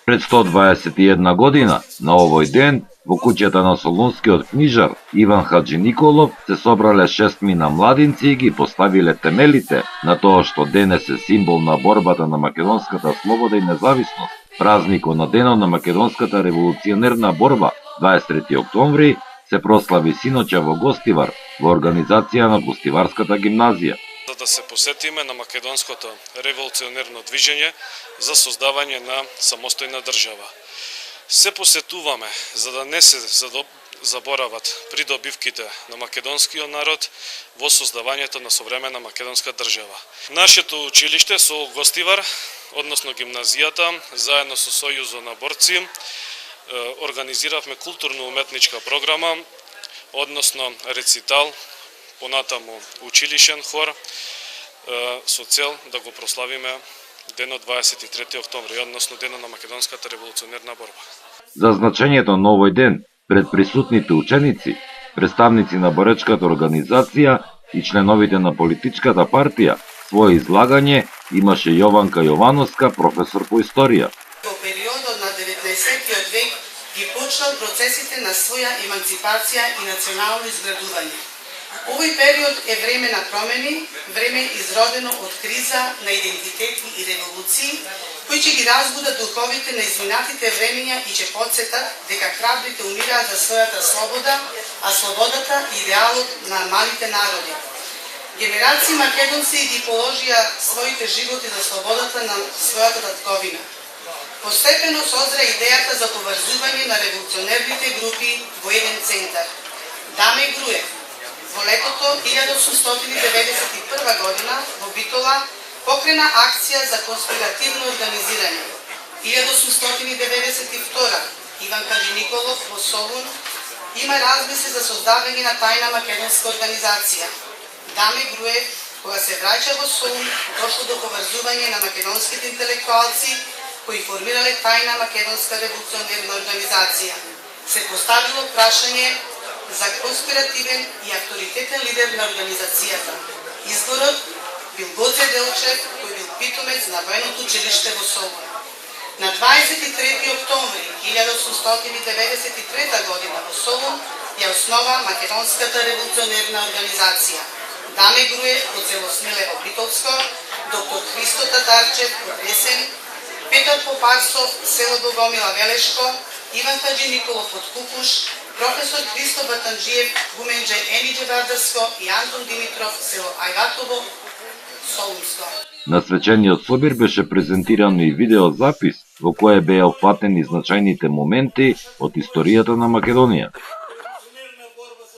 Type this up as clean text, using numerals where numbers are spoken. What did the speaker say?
Пред 121 година, на овој ден, во куќата на солунскиот книжар Иван Хаджи Николов се собрале 6 младинци и ги поставиле темелите на тоа што денес е символ на борбата на македонската слобода и независност. Празникот на денот на македонската револуционерна борба, 23 октомври, се прослави синоќа во Гостивар, во организација на Гостиварската гимназија. За да се посетиме на македонското револуционерно движење за создавање на самостојна држава. Се посетуваме за да не се заборават придобивките на македонскиот народ во создавањето на современа македонска држава. Нашето училиште со Гостивар, односно гимназијата, заедно со Сојузот на борци, организиравме културно-уметничка програма, односно рецитал, понатаму училишен хор, со цел да го прославиме денот 23 октомври, односно денот на македонската револуционерна борба. За значењето на овој ден, пред присутните ученици, представници на боречката организација и членовите на политичката партија, своје излагање имаше Јованка Јовановска, професор по историја. Во периодот на 19 век ги почнал процесите на своја еманципација и национално изградување. Овој период е време на промени, време изродено од криза на идентитети и револуции, кои ќе ги разбудат духовите на изминатите времења и ќе подсетат дека храбрите умираат за својата слобода, а слободата идеалот на малите народи. Генерации македонци ги положија своите животи за слободата на својата татковина. Постепено созре идејата за поврзување на револуционерните групи во еден центар. Даме Груев во летото 1891 година во Битола покрена акција за конспиративно организирање. 1892 Иван Хаджи Николов во Солун има размисли за создавање на тајна македонска организација. Даме Груев, кога се враќа во Солун, дошло до поврзување на македонските интелектуалци кои формирале тајна македонска револуционерна организација. Се поставило прашање за конспиративен и авторитетен лидер на организацијата. Изборот бил Гоце Делчев, кој бил питомец на војното училиште во Солун. На 23 октомври 1893 година во Солун ја основа Македонската револуционерна организација. Даме Груев од село Смилево Битолско, доктор Христо Татарчев од Ресен, Петар Попарсов, село Богомила Велешко, Иван Хаджи Николов од Кукуш, професор Христо Батанџиев, Гуменџе Емиџе Вардарско и Антон Димитров, село Ајватово, Солунско. На свечениот собир беше презентирано и видеозапис во кое беа опфатени значајните моменти од историјата на Македонија.